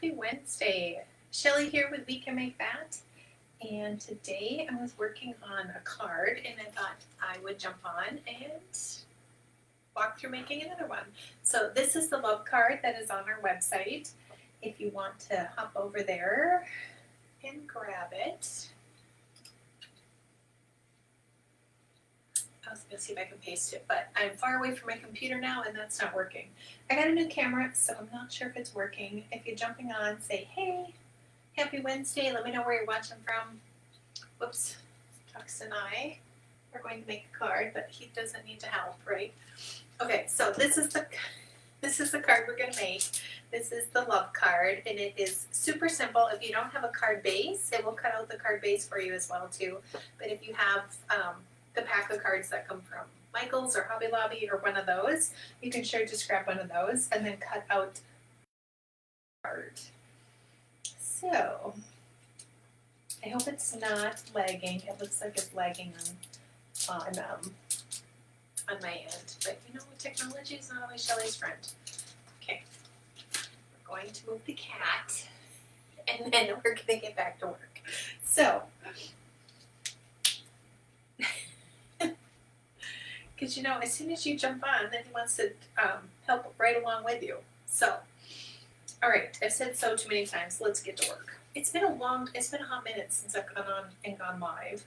Happy Wednesday. Shelly here with We Can Make That. And today I was working on a card and I thought I would jump on and walk through making another one. So this is the love card that is on our website. If you want to hop over there and grab it. I was going to see if I can paste it, but I'm far away from my computer now and that's not working. I got a new camera, so I'm not sure if it's working. If you're jumping on, say, hey, happy Wednesday. Let me know where you're watching from. Whoops. Tux and I are going to make a card, but he doesn't need to help, right? Okay, so this is the card we're going to make. This is the love card, and it is super simple. If you don't have a card base, it will cut out the card base for you as well, too. But if you have the pack of cards that come from Michael's or Hobby Lobby or one of those, you can sure just grab one of those and then cut out the card. So, I hope it's not lagging. It looks like it's lagging on my end. But you know, technology is not always Shelly's friend. Okay, we're going to move the cat and then we're going to get back to work. So, because you know, as soon as you jump on, then he wants to help right along with you. So, all right, I've said so too many times. Let's get to work. It's been a hot minute since I've gone on and gone live.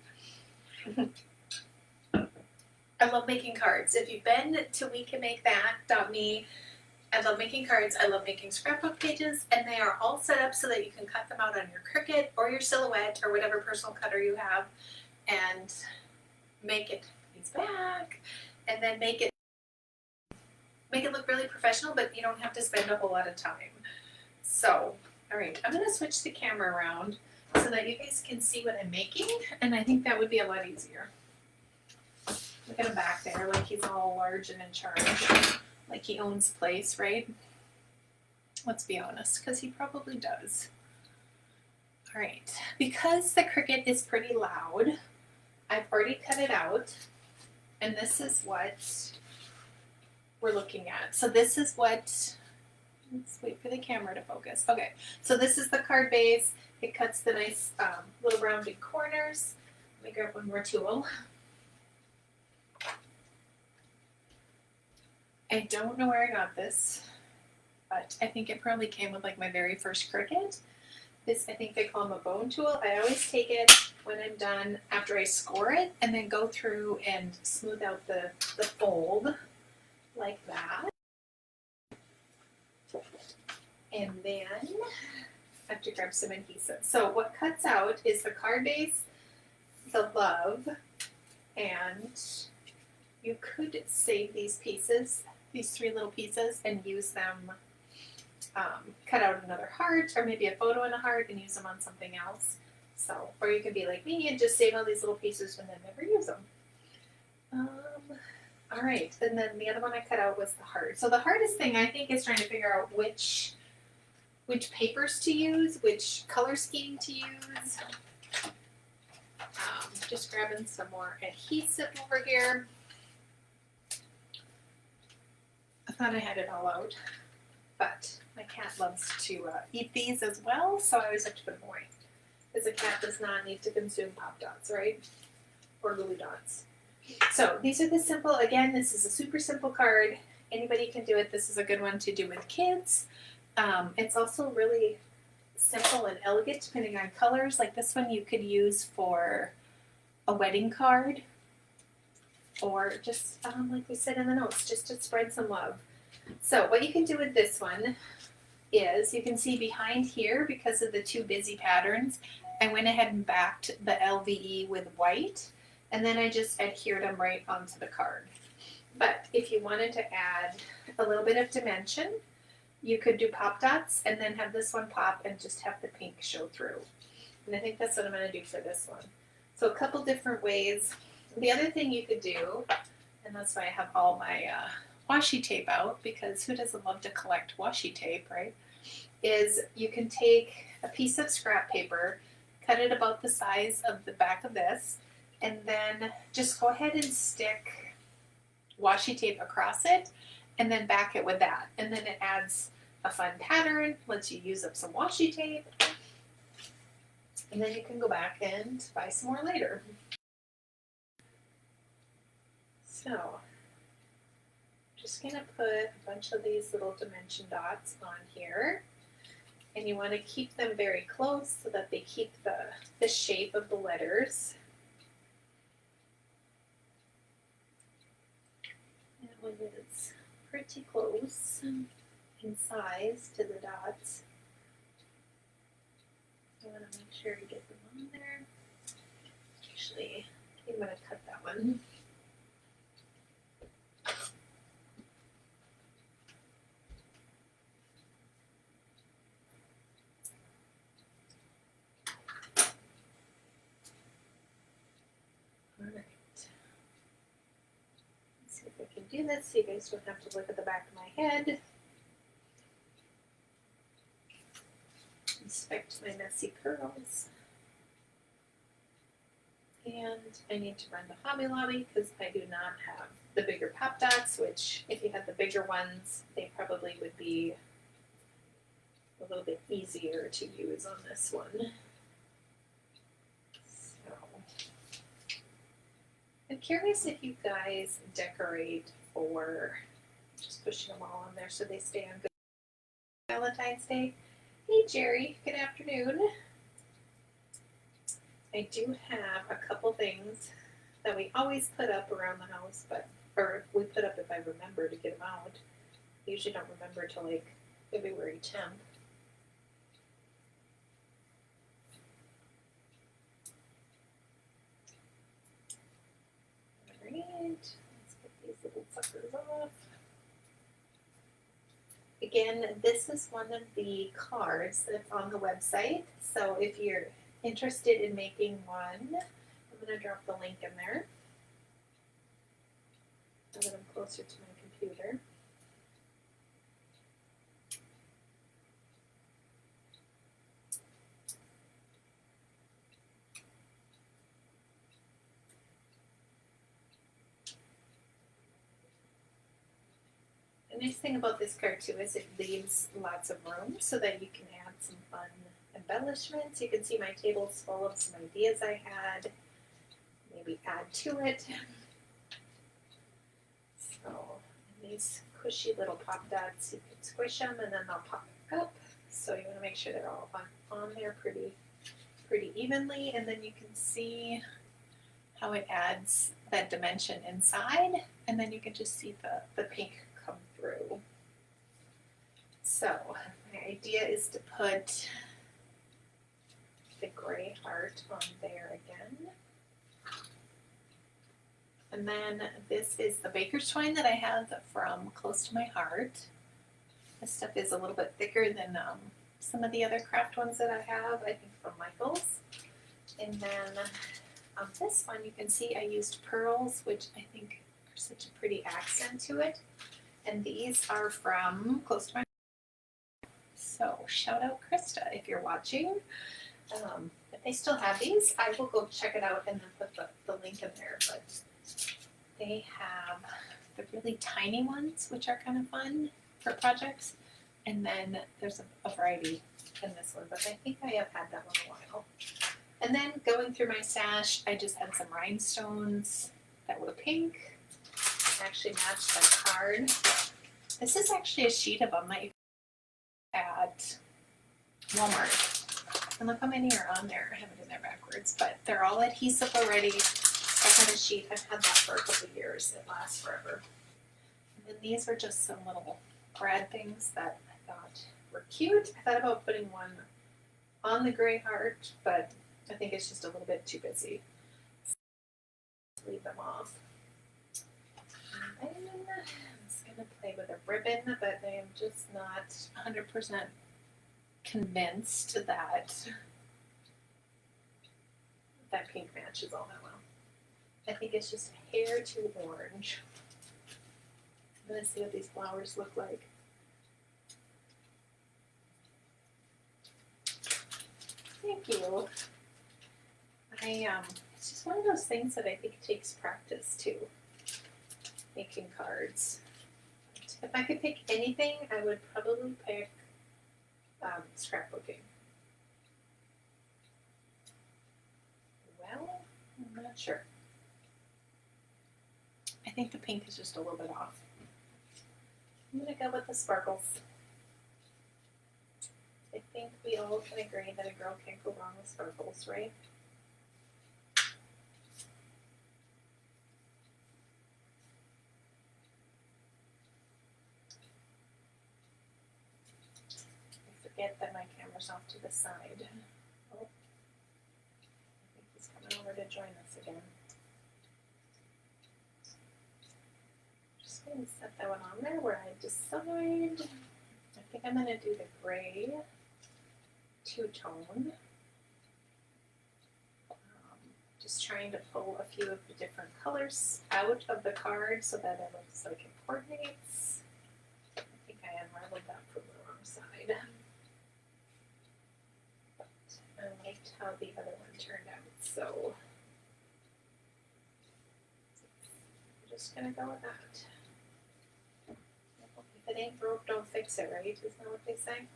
I love making cards. If you've been to wecanmakethat.me, I love making cards. I love making scrapbook pages, and they are all set up so that you can cut them out on your Cricut or your Silhouette or whatever personal cutter you have, and make it back, and then make it look really professional, but you don't have to spend a whole lot of time. So, all right, I'm going to switch the camera around so that you guys can see what I'm making, and I think that would be a lot easier. Look at him back there, like he's all large and in charge, like he owns the place, right? Let's be honest, because he probably does. All right, because the Cricut is pretty loud, I've already cut it out. And this is what we're looking at. So this is what, let's wait for the camera to focus. Okay, so this is the card base. It cuts the nice little rounded corners. Let me grab one more tool. I don't know where I got this, but I think it probably came with like my very first Cricut. This, I think they call them a bone tool. I always take it when I'm done after I score it and then go through and smooth out the fold like that. And then I have to grab some adhesive. So what cuts out is the card base, the love, and you could save these pieces, these three little pieces, and use them. Cut out another heart or maybe a photo and a heart and use them on something else. So, or you could be like me and just save all these little pieces and then never use them. All right, and then the other one I cut out was the heart. So the hardest thing I think is trying to figure out which papers to use, which color scheme to use. Just grabbing some more adhesive over here. I thought I had it all out, but my cat loves to eat these as well, so I always have to put them away. Because a cat does not need to consume Pop Dots, right? Or Lily Dots. So these are the simple, again, this is a super simple card. Anybody can do it. This is a good one to do with kids. It's also really simple and elegant depending on colors. Like this one you could use for a wedding card. Or just, like we said in the notes, just to spread some love. So what you can do with this one is, you can see behind here, because of the two busy patterns, I went ahead and backed the LVE with white, and then I just adhered them right onto the card. But if you wanted to add a little bit of dimension, you could do Pop Dots and then have this one pop and just have the pink show through. And I think that's what I'm going to do for this one. So a couple different ways. The other thing you could do, and that's why I have all my washi tape out, because who doesn't love to collect washi tape, right? Is you can take a piece of scrap paper, cut it about the size of the back of this, and then just go ahead and stick washi tape across it, and then back it with that. And then it adds a fun pattern, lets you use up some washi tape, and then you can go back and buy some more later. So, just going to put a bunch of these little dimension dots on here. And you want to keep them very close so that they keep the shape of the letters. That one is pretty close in size to the dots. I want to make sure you get them on there. Actually, I'm going to cut that one. All right. Let's see if I can do this so you guys don't have to look at the back of my head. Inspect my messy curls. And I need to run to Hobby Lobby because I do not have the bigger pop dots, which if you had the bigger ones, they probably would be a little bit easier to use on this one. So, I'm curious if you guys decorate for just pushing them all on there so they stay on good Valentine's Day. Hey Jerry, good afternoon. I do have a couple things that we always put up around the house, or we put up if I remember to get them out. I usually don't remember till like February 10th. Alright, let's get these little suckers off. Again, this is one of the cards that's on the website, so if you're interested in making one, I'm going to drop the link in there. Now that I'm closer to my computer. The nice thing about this card too is it leaves lots of room so that you can add some fun embellishments. You can see my table's full of some ideas I had. Maybe add to it. So these cushy little pop dots, you can squish them and then they'll pop up. So you want to make sure they're all on there pretty evenly, and then you can see how it adds that dimension inside, and then you can just see the pink come through. So my idea is to put the gray heart on there again. And then this is the baker's twine that I have from Close to My Heart. This stuff is a little bit thicker than some of the other craft ones that I have, I think from Michael's. And then on this one you can see I used pearls, which I think are such a pretty accent to it. And these are from Close to My Heart. So shout out Krista if you're watching. If they still have these, I will go check it out and then put the link in there. But they have the really tiny ones, which are kind of fun for projects. And then there's a variety in this one, but I think I have had that one a while. And then going through my stash, I just had some rhinestones that were pink. Actually matched the card. This is actually a sheet of them that you can at Walmart. And look how many are on there. I have it in there backwards, but they're all adhesive already. That kind of sheet, I've had that for a couple of years. It lasts forever. And then these are just some little brad things that I thought were cute. I thought about putting one on the gray heart, but I think it's just a little bit too busy. So leave them off. And then I'm just going to play with a ribbon, but I am just not 100% convinced that that pink matches all that well. I think it's just a hair too orange. I'm going to see what these flowers look like. Thank you. It's just one of those things that I think takes practice too, making cards. If I could pick anything, I would probably pick scrapbooking. Well, I'm not sure. I think the pink is just a little bit off. I'm gonna go with the sparkles. I think we all can agree that a girl can't go wrong with sparkles, right? I forget that my camera's off to the side. Oh, I think he's coming over to join us again. Just gonna set that one on there where I decide. I think I'm gonna do the gray two-tone. Just trying to pull a few of the different colors out of the card so that it looks like it coordinates. I think I unraveled that from the wrong side. But I liked how the other one turned out, so I'm just gonna go with that. If it ain't broke, don't fix it, right? Isn't that what they say?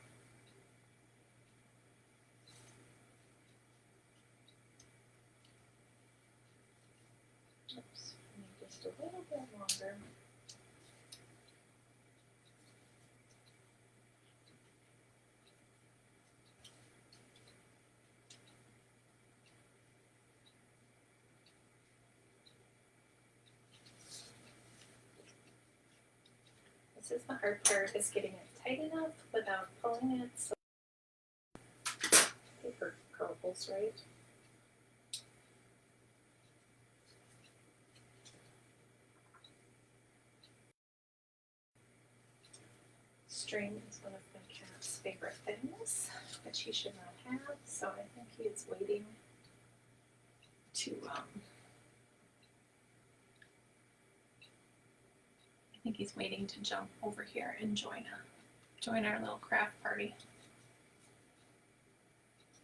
Oops, I need just a little bit longer. This is the hard part, is getting it tight enough without pulling it so paper curls, right? String is one of my cat's favorite things, but she should not have, so I think he is waiting to I think he's waiting to jump over here and join our little craft party.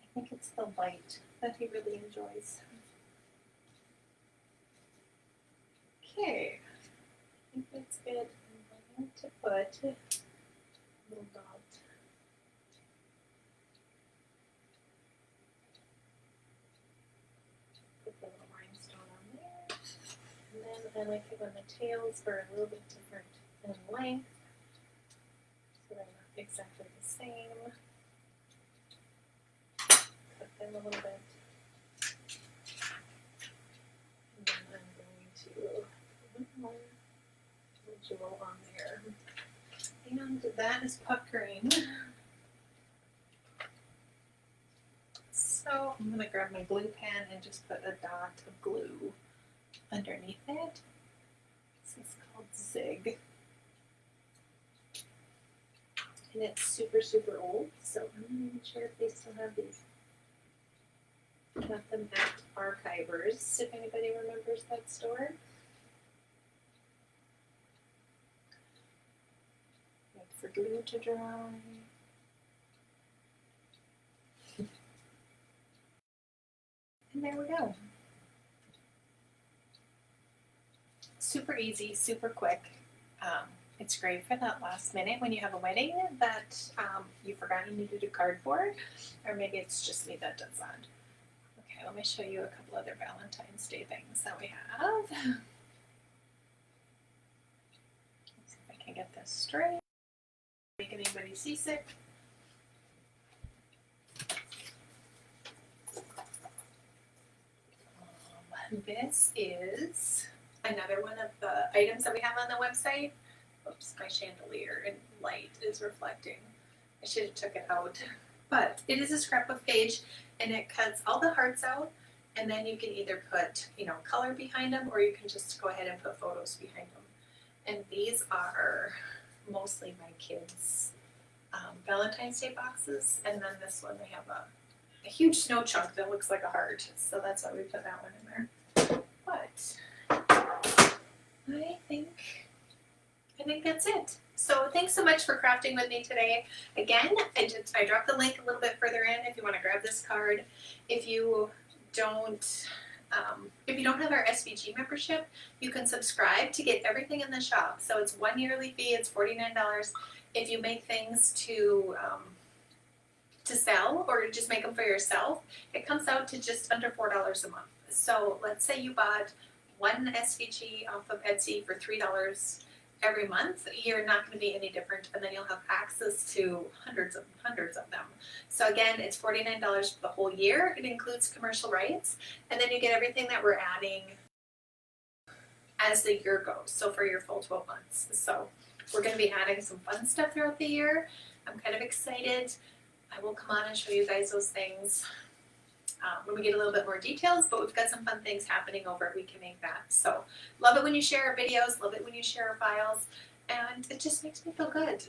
I think it's the light that he really enjoys. Okay, I think that's good. I'm going to put a little dot. Put the little rhinestone on there. And then I like it when the tails are a little bit different in length, so they're not exactly the same. Cut them a little bit. And then I'm going to put one more jewel on there. And that is puckering. So I'm going to grab my glue pen and just put a dot of glue underneath it. This is called Zig. And it's super, super old, so I'm not sure if they still have these. Got them at Archivers, if anybody remembers that store. Wait for glue to dry. And there we go. Super easy, super quick. It's great for that last minute when you have a wedding that you forgot you needed a card for, or maybe it's just me that does that. Okay, let me show you a couple other Valentine's Day things that we have. Let's see if I can get this straight. Make anybody seasick. This is another one of the items that we have on the website. Oops, my chandelier and light is reflecting. I should have took it out. But it is a scrapbook page, and it cuts all the hearts out, and then you can either put, color behind them, or you can just go ahead and put photos behind them. And these are mostly my kids' Valentine's Day boxes, and then this one they have a huge snow chunk that looks like a heart, so that's why we put that one in there. But I think that's it. So thanks so much for crafting with me today. Again, I dropped the link a little bit further in if you want to grab this card. If you don't If you don't have our SVG membership, you can subscribe to get everything in the shop. So it's one yearly fee, it's $49. If you make things to sell or just make them for yourself, it comes out to just under $4 a month. So let's say you bought one SVG off of Etsy for $3 every month, you're not going to be any different, and then you'll have access to hundreds of them. So again, it's $49 for the whole year. It includes commercial rights, and then you get everything that we're adding as the year goes, so for your full 12 months. So we're going to be adding some fun stuff throughout the year. I'm kind of excited. I will come on and show you guys those things when we get a little bit more details, but we've got some fun things happening over at We Can Make That. So love it when you share our videos, love it when you share our files, and it just makes me feel good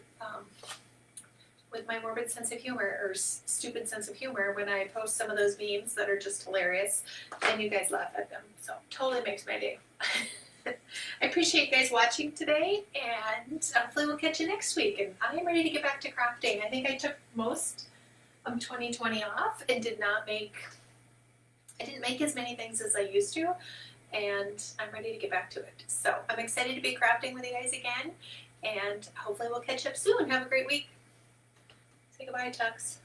with my morbid sense of humor, or stupid sense of humor, when I post some of those memes that are just hilarious and you guys laugh at them. So totally makes my day. I appreciate you guys watching today, and hopefully we'll catch you next week. And I am ready to get back to crafting. I think I took most of 2020 off and didn't make as many things as I used to, and I'm ready to get back to it. So I'm excited to be crafting with you guys again, and hopefully we'll catch up soon. Have a great week. Say goodbye, Tux.